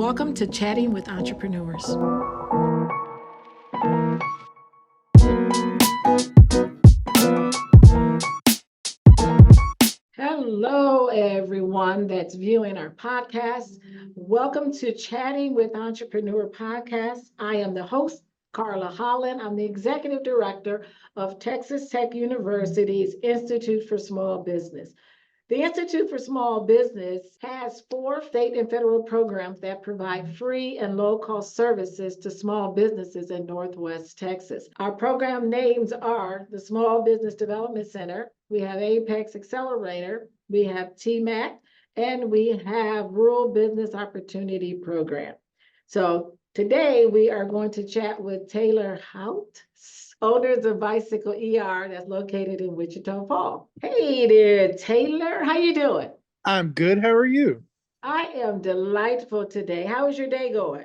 Welcome to Chatting with Entrepreneurs. Hello, everyone that's viewing our podcast. Welcome to Chatting with Entrepreneur podcast. I am the host, Carla Holland. I'm the executive director of Texas Tech University's Institute for Small Business. The Institute for Small Business has 4 state and federal programs that provide free and low-cost services to small businesses in Northwest Texas. Our program names are the Small Business Development Center, we have Apex Accelerator, we have TMAC, and we have Rural Business Opportunity Program. So today we are going to chat with Taylor Houts, owners of Bicycle ER that's located in Wichita Falls. Hey there, Taylor. How you doing? I'm good. How are you? I am delightful today. How is your day going?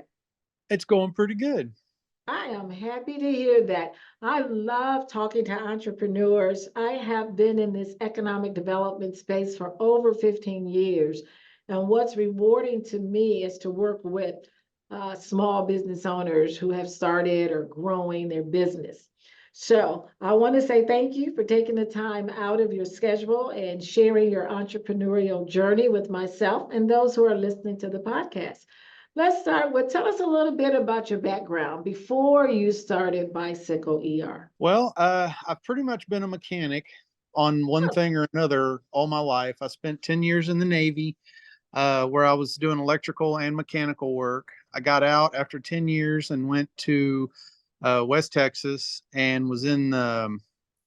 It's going pretty good. I am happy to hear that. I love talking to entrepreneurs. I have been in this economic development space for over 15 years. And what's rewarding to me is to work with small business owners who have started or growing their business. So I want to say thank you for taking the time out of your schedule and sharing your entrepreneurial journey with myself and those who are listening to the podcast. Let's start with tell us a little bit about your background before you started Bicycle ER. Well, I've pretty much been a mechanic on one thing or another all my life. I spent 10 years in the Navy, where I was doing electrical and mechanical work. I got out after 10 years and went to West Texas and was in the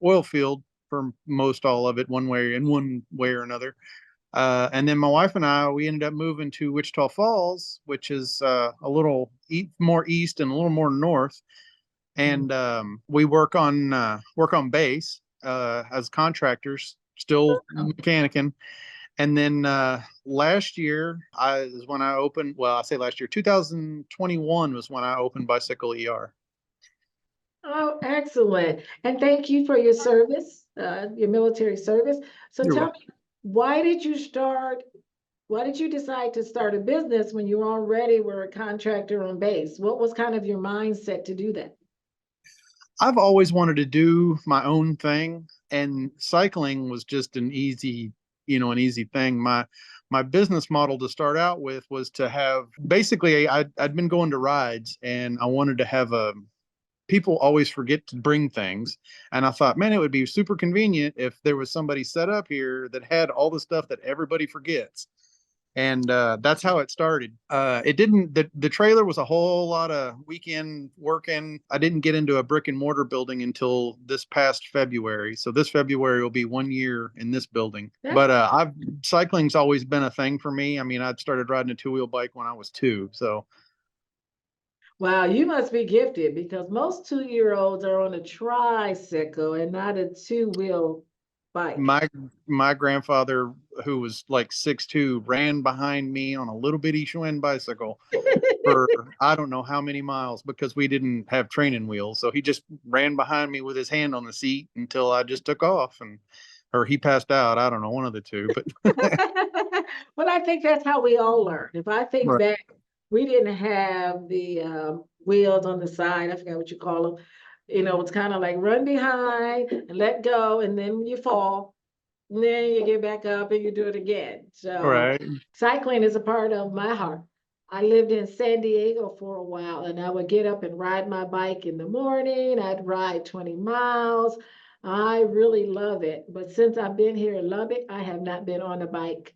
oil field for most all of it, one way or another. And then my wife and we ended up moving to Wichita Falls, which is a little more east and a little more north. And we work on base as contractors, still mechanicking. And then last year is when I opened. Well, I say last year, 2021 was when I opened Bicycle ER. Oh, excellent. And thank you for your service, your military service. So You're tell welcome. me, why did you decide to start a business when you already were a contractor on base? What was kind of your mindset to do that? I've always wanted to do my own thing, and cycling was just an easy thing. My business model to start out with was to have basically I'd been going to rides, and I wanted to have a people always forget to bring things. And I thought, man, it would be super convenient if there was somebody set up here that had all the stuff that everybody forgets. And that's how it started. It didn't. The trailer was a whole lot of weekend working. I didn't get into a brick and mortar building until this past February. So this February will be 1 year in this building. But I've cycling's always been a thing for me. I mean, I started riding a 2-wheel bike when I was 2. So Wow, you must be gifted because most 2-year-olds are on a tricycle and not a two-wheel bike. my my grandfather, who was like 6'2", ran behind me on a little bitty Schwinn bicycle for I don't know how many miles because we didn't have training wheels. So he just ran behind me with his hand on the seat until I just took off or he passed out. I don't know, one of the two. But Well, I think that's how we all learn. If I think right, back, we didn't have the wheels on the side. I forgot what you call them. It's kind of like run behind and let go, and then you fall, and then you get back up and you do it again. So right. cycling is a part of my heart. I lived in San Diego for a while, and I would get up and ride my bike in the morning. I'd ride 20 miles. I really love it. But since I've been here in Lubbock, I have not been on a bike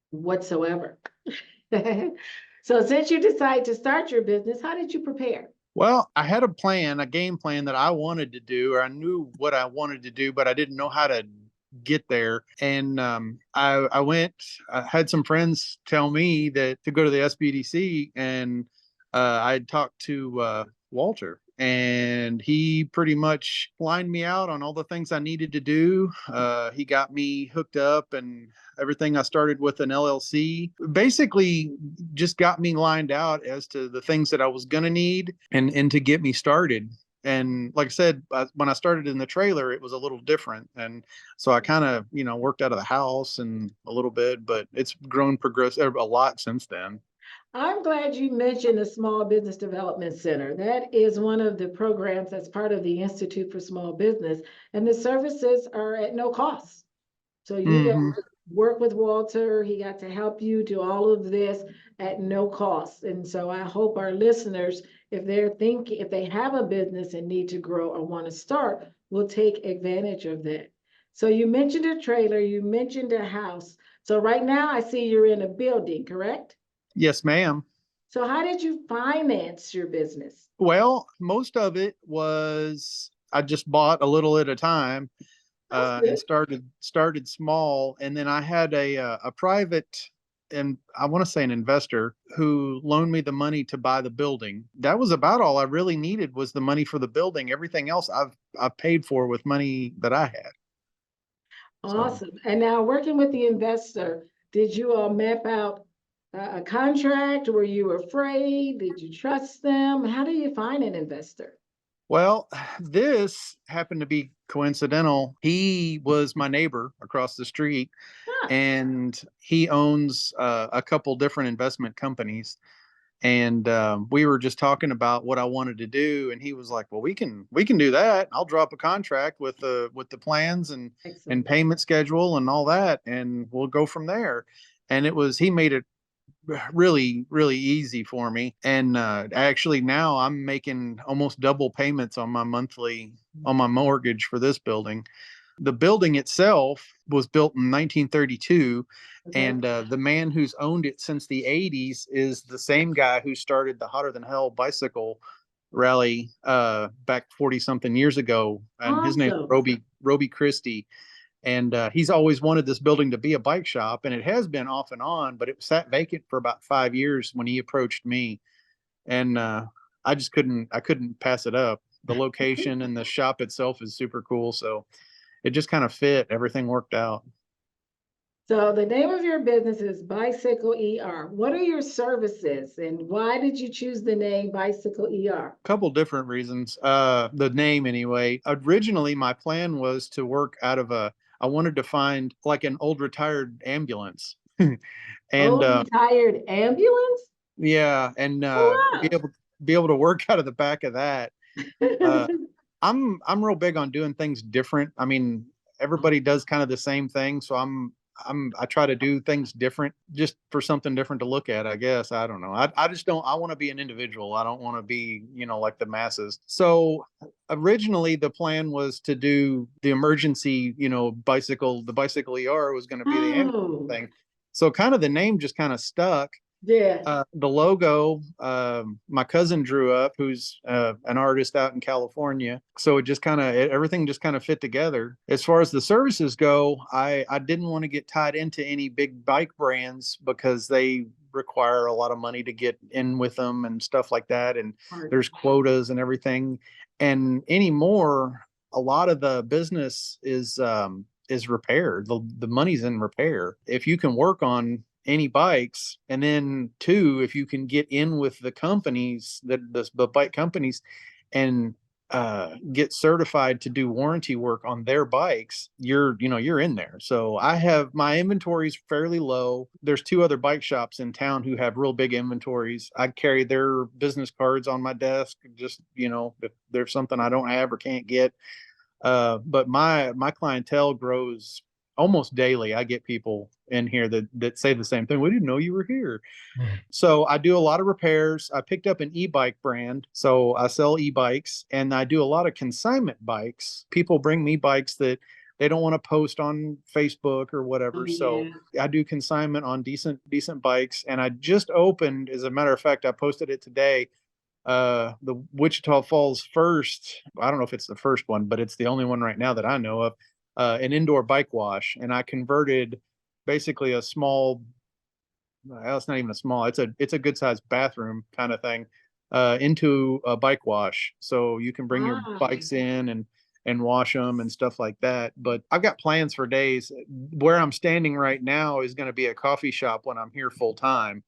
whatsoever. So since you decided to start your business, how did you prepare? Well, I had a game plan that I wanted to do, or I knew what I wanted to do, but I didn't know how to get there. And I had some friends tell me that to go to the SBDC, and I talked to Walter, and he pretty much lined me out on all the things I needed to do. He got me hooked up and everything. I started with an LLC, basically just got me lined out as to the things that I was going to need and to get me started. And like I said, when I started in the trailer, it was a little different. And so I kind of, worked out of the house and a little bit, but it's grown progress a lot since then. I'm glad you mentioned the Small Business Development Center. That is one of the programs that's part of the Institute for Small Business, and the services are at no cost. So you got Hmm. to work with Walter. He got to help you do all of this at no cost. And so I hope our listeners, if they're thinking, if they have a business and need to grow or want to start, will take advantage of that. So you mentioned a trailer, you mentioned a house. So right now I see you're in a building, correct? Yes, ma'am. So how did you finance your business? Well, most of it was I just bought a little at a time, That's and good. started small, and then I had a private, and I want to say an investor who loaned me the money to buy the building. That was about all I really needed was the money for the building. Everything else I've paid for with money that I had. So, Awesome. And now working with the investor, did you all map out a contract? Were you afraid? Did you trust them? How do you find an investor? well, this happened to be coincidental. He was my neighbor across the street, Huh, and he owns a couple different investment companies. And we were just talking about what I wanted to do, and he was like, "Well, we can do that. I'll drop a contract with the plans and excellent. payment schedule and all that, and we'll go from there." And he made it really easy for me, and actually now I'm making almost double payments on my mortgage for this building. The building itself was built in 1932, Okay. and the man who's owned it since the 80s is the same guy who started the Hotter Than Hell bicycle rally back 40 something years ago, and his name's Awesome. Roby Christie. And he's always wanted this building to be a bike shop, and it has been off and on, but it sat vacant for about 5 years when he approached me, and I couldn't pass it up. The location and the shop itself is super cool, so it just kind of fit. Everything worked out. So the name of your business is Bicycle ER. What are your services and why did you choose the name Bicycle ER? A couple different reasons. The name anyway. Originally, my plan was to work out of a. I wanted to find like an old retired ambulance, and Old retired ambulance? yeah, and Oh, be able to work out of the back of that. Uh, wow. I'm real big on doing things different. I mean, everybody does kind of the same thing, so I try to do things different just for something different to look at, I guess. I don't know. I just don't I want to be an individual. I don't want to be, like the masses. So originally the plan was to do the emergency, the bicycle ER was going to be the ambulance Oh, thing. So kind of the name just kind of stuck. yeah. The logo, my cousin drew up, who's an artist out in California. So it just kind of everything just kind of fit together. As far as the services go, I didn't want to get tied into any big bike brands because they require a lot of money to get in with them and stuff like that. And Art. there's quotas and everything. And anymore, a lot of the business is repair. The money's in repair. If you can work on any bikes, and then two, if you can get in with the companies, the bike companies, and get certified to do warranty work on their bikes, you're in there. So I have my inventory's fairly low. There's two other bike shops in town who have real big inventories. I carry their business cards on my desk, just if there's something I don't have or can't get. But my clientele grows almost daily. I get people in here that say the same thing. We didn't know you were here. So I do a lot of repairs. I picked up an e-bike brand, so I sell e-bikes, and I do a lot of consignment bikes. People bring me bikes that they don't want to post on Facebook or Oh, whatever. So yeah. I do consignment on decent bikes. And I just opened, as a matter of fact, I posted it today, the Wichita Falls first, I don't know if it's the first one, but it's the only one right now that I know of, an indoor bike wash. And I converted basically a small, well, it's not even a small, it's a good sized bathroom kind of thing, into a bike wash. So you can bring your Wow. bikes in and wash them and stuff like that. But I've got plans for days. Where I'm standing right now is going to be a coffee shop when I'm here full time.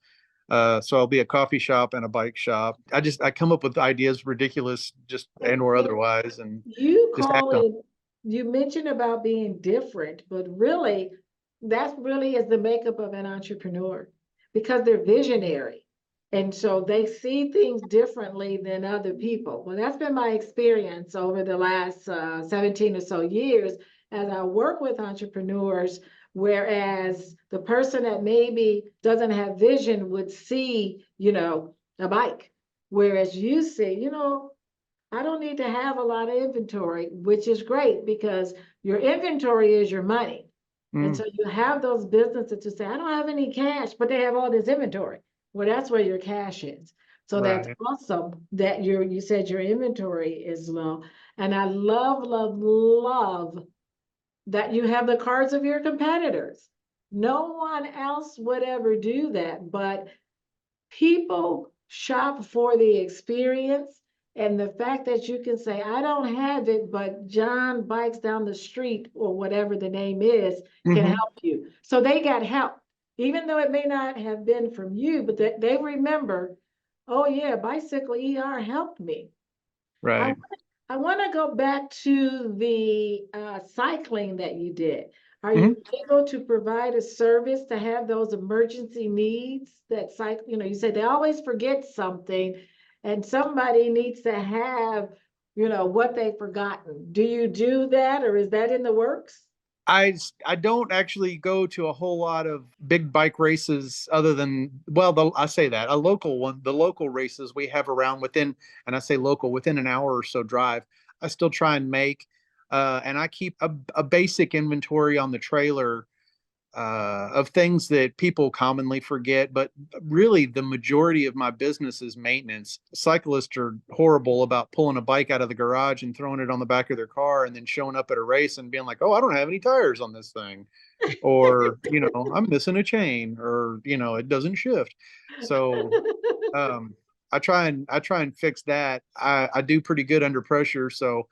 So I'll be a coffee shop and a bike shop. I come up with ideas ridiculous, just and or So otherwise, and you just act call on. it, you mentioned about being different, but really, that's really is the makeup of an entrepreneur because they're visionary. And so they see things differently than other people. Well, that's been my experience over the last 17 or so years as I work with entrepreneurs, whereas the person that maybe doesn't have vision would see, a bike, whereas you see, I don't need to have a lot of inventory, which is great because your inventory is your money. And Mm, so you have those businesses to say, I don't have any cash, but they have all this inventory. Well, that's where your cash is. So that's right. awesome that you said your inventory is low. And I love, love, love that you have the cards of your competitors. No one else would ever do that, but people shop for the experience and the fact that you can say, I don't have it, but John Bikes down the street or whatever the name is can Hmm. help you. So they got help, even though it may not have been from you, but they remember, oh yeah, Bicycle ER helped me. I Right. I want to go back to the cycling that you did. Are Hmm. you able to provide a service to have those emergency needs that you said they always forget something and somebody needs to have, what they've forgotten. Do you do that or is that in the works? I don't actually go to a whole lot of big bike races other than, well, I say that a local one, the local races we have around within, and I say local, within an hour or so drive. I still try and make, and I keep a basic inventory on the trailer of things that people commonly forget. But really, the majority of my business is maintenance. Cyclists are horrible about pulling a bike out of the garage and throwing it on the back of their car and then showing up at a race and being like, oh, I don't have any tires on this thing. Or, I'm missing a chain, or, it doesn't shift. So um, I try and fix that. I do pretty good under pressure, so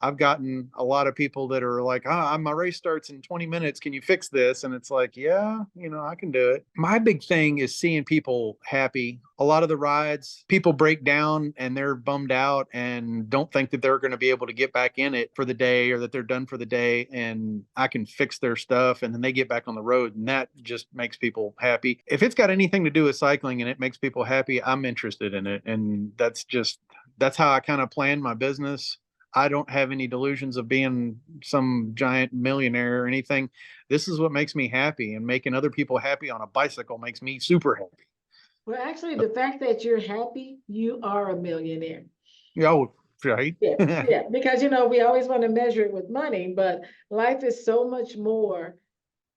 I've gotten a lot of people that are like, my race starts in 20 minutes. Can you fix this? And it's like, yeah, I can do it. My big thing is seeing people happy. A lot of the rides, people break down and they're bummed out and don't think that they're going to be able to get back in it for the day or that they're done for the day. And I can fix their stuff and then they get back on the road. And that just makes people happy. If it's got anything to do with cycling and it makes people happy, I'm interested in it. And that's how I kind of plan my business. I don't have any delusions of being some giant millionaire or anything. This is what makes me happy, and making other people happy on a bicycle makes me super happy. Well, actually, the fact that you're happy, you are a millionaire. Oh, right. Yeah, yeah, because we always want to measure it with money, but life is so much more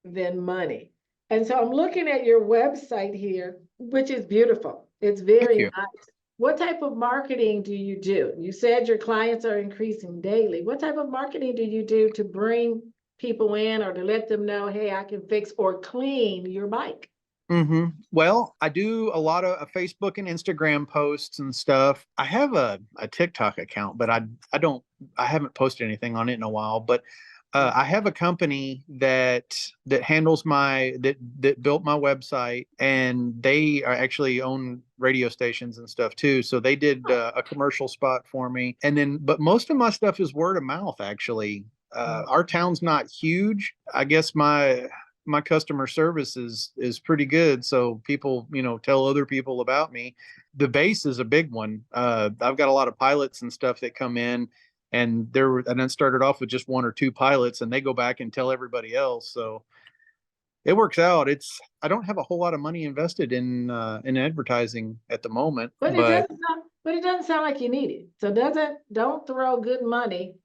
than money. And so I'm looking at your website here, which is beautiful. It's Thank very you. nice. What type of marketing do you do? You said your clients are increasing daily. What type of marketing do you do to bring people in or to let them know, hey, I can fix or clean your bike? Well, I do a lot of Facebook and Instagram posts and stuff. I have a TikTok account, but I haven't posted anything on it in a while. But I have a company that handles that built my website, and they are actually own radio stations and stuff too. So they did a commercial spot for me, and then but most of my stuff is word of mouth. Actually, our town's not huge. I guess my customer service is pretty good, so people tell other people about me. The base is a big one. I've got a lot of pilots and stuff that come in, and it started off with just one or two pilots, and they go back and tell everybody else, so it works out. I don't have a whole lot of money invested in advertising at the moment, but But it doesn't sound like you need it. So don't throw good money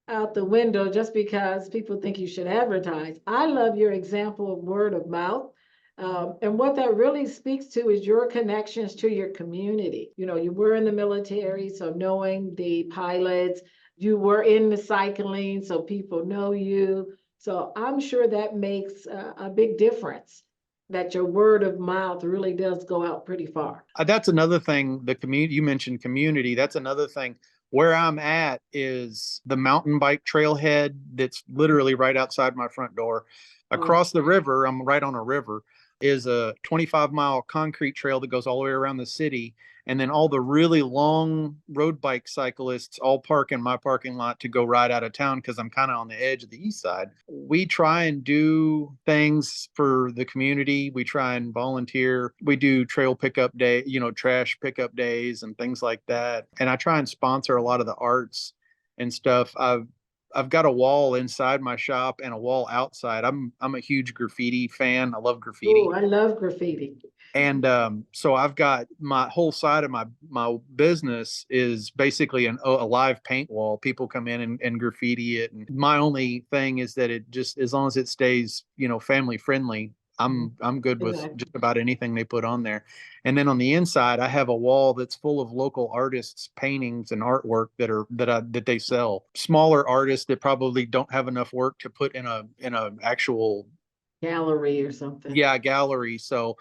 out the window just because people think you should advertise. I love your example of word of mouth. And what that really speaks to is your connections to your community. You were in the military, so knowing the pilots, you were in the cycling, so people know you. So I'm sure that makes a big difference that your word of mouth really does go out pretty far. that's another thing. The community, you mentioned community, that's another thing. Where I'm at is the mountain bike trailhead that's literally right outside my front door. Oh, Across the river, I'm right on a river. is a 25-mile concrete trail that goes all the way around the city. And then all the really long road bike cyclists all park in my parking lot to go ride out of town because I'm kind of on the edge of the east side. We try and do things for the community. We try and volunteer. We do trail pickup day, trash pickup days and things like that. And I try and sponsor a lot of the arts and stuff. I've got a wall inside my shop and a wall outside. I'm a huge graffiti fan. I love Oh, graffiti. I love graffiti. And so I've got my whole side of my business is basically a live paint wall. People come in and graffiti it. And my only thing is that it just, as long as it stays, family friendly, Mhm. I'm good with Exactly. just about anything they put on there. And then on the inside, I have a wall that's full of local artists' paintings and artwork that they sell. Smaller artists that probably don't have enough work to put in a actual, Gallery or something. yeah, gallery. So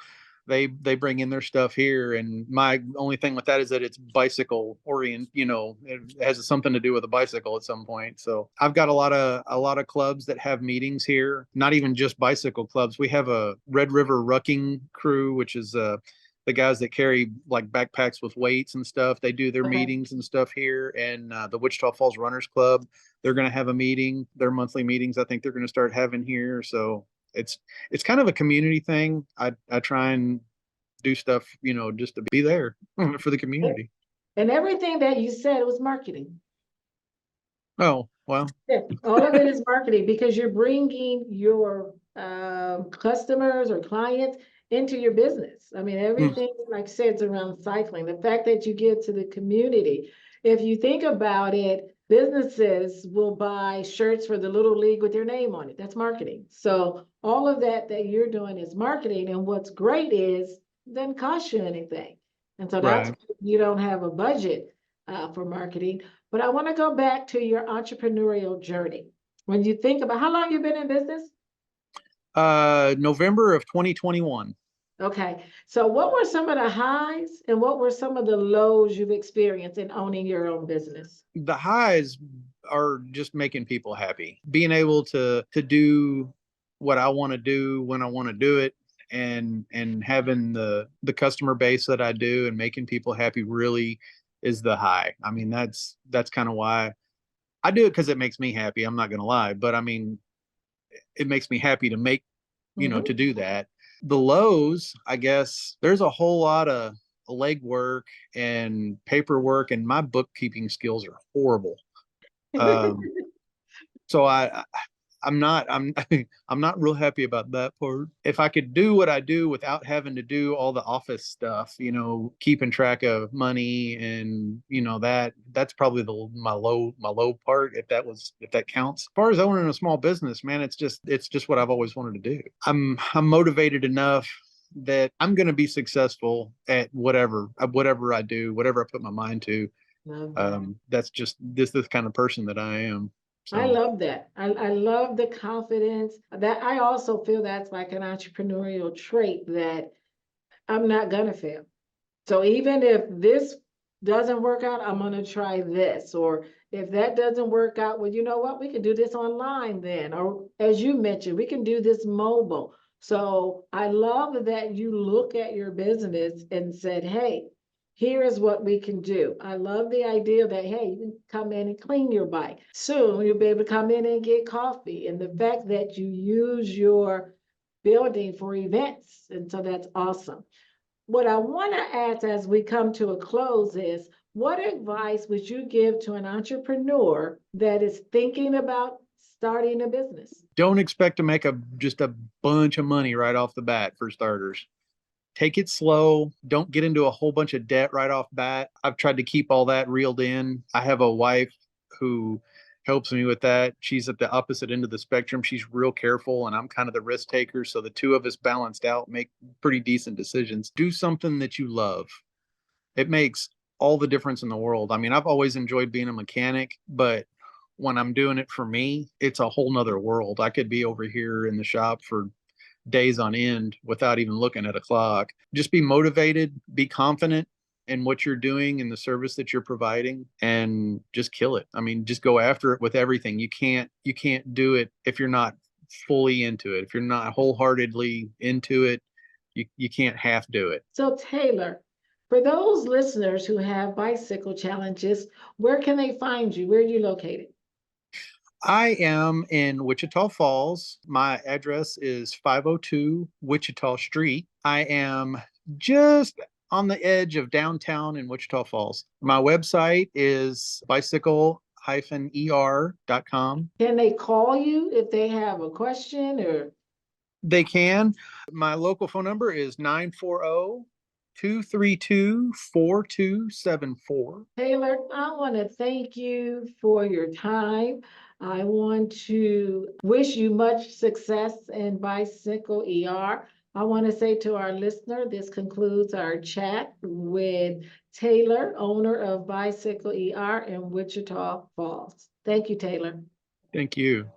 they bring in their stuff here, and my only thing with that is that it's bicycle orient, it has something to do with a bicycle at some point. So I've got a lot of clubs that have meetings here, not even just bicycle clubs. We have a Red River rucking crew, which is the guys that carry like backpacks with weights and stuff. They do their Okay. meetings and stuff here. And the Wichita Falls Runners Club, they're going to have a meeting. Their monthly meetings, I think they're going to start having here. So it's kind of a community thing. I try and do stuff, just to be there for the community. And everything that you said was marketing. Oh, well, Yeah, all of it is marketing because you're bringing your customers or clients into your business. I mean, mm, everything, like I said, is around cycling. The fact that you give to the community. If you think about it, businesses will buy shirts for the little league with your name on it. That's marketing. So all of that you're doing is marketing. And what's great is it doesn't cost you anything. And so that's right. why you don't have a budget for marketing. But I want to go back to your entrepreneurial journey. When you think about how long you've been in business? November of 2021. Okay. So what were some of the highs and what were some of the lows you've experienced in owning your own business? The highs are just making people happy, being able to do what I want to do when I want to do it, and having the customer base that I do and making people happy really is the high. I mean, that's kind of why I do it, because it makes me happy. I'm not gonna lie, but I mean, it makes me happy to to Mhm. do that. The lows, I guess, there's a whole lot of legwork and paperwork, and my bookkeeping skills are horrible. Um, so I'm I'm not real happy about that part. If I could do what I do without having to do all the office stuff, keeping track of money, and that's probably my low part, if that counts. As far as owning a small business, man, it's just what I've always wanted to do. I'm motivated enough that I'm going to be successful at whatever I do, whatever I put my mind to. Love that. That's just this kind of person that I am. I So love that. I love the confidence that I also feel that's like an entrepreneurial trait that I'm not gonna fail. So even if this doesn't work out, I'm gonna try this. Or if that doesn't work out, well, you know what? We can do this online then. Or as you mentioned, we can do this mobile. So I love that you look at your business and said, hey, here is what we can do. I love the idea that, hey, you can come in and clean your bike. Soon you'll be able to come in and get coffee. And the fact that you use your building for events. And so that's awesome. What I want to ask as we come to a close is what advice would you give to an entrepreneur that is thinking about starting a business? don't expect to make just a bunch of money right off the bat for starters. Take it slow. Don't get into a whole bunch of debt right off bat. I've tried to keep all that reeled in. I have a wife who helps me with that. She's at the opposite end of the spectrum. She's real careful, and I'm kind of the risk taker. So the two of us balanced out, make pretty decent decisions. Do something that you love. It makes all the difference in the world. I mean, I've always enjoyed being a mechanic, but when I'm doing it for me, it's a whole nother world. I could be over here in the shop for days on end without even looking at a clock. Just be motivated, be confident in what you're doing and the service that you're providing, and just kill it. I mean, just go after it with everything. You can't do it if you're not fully into it. If you're not wholeheartedly into it, You can't half do it. So Taylor, for those listeners who have bicycle challenges, where can they find you? Where are you located? I am in Wichita Falls. My address is 502 Wichita Street. I am just on the edge of downtown in Wichita Falls. My website is bicycle-er.com. Can they call you if they have a question or? They can. My local phone number is 940 232 4274. Taylor, I want to thank you for your time. I want to wish you much success in Bicycle ER. I want to say to our listener, this concludes our chat with Taylor, owner of Bicycle ER in Wichita Falls. Thank you, Taylor. Thank you.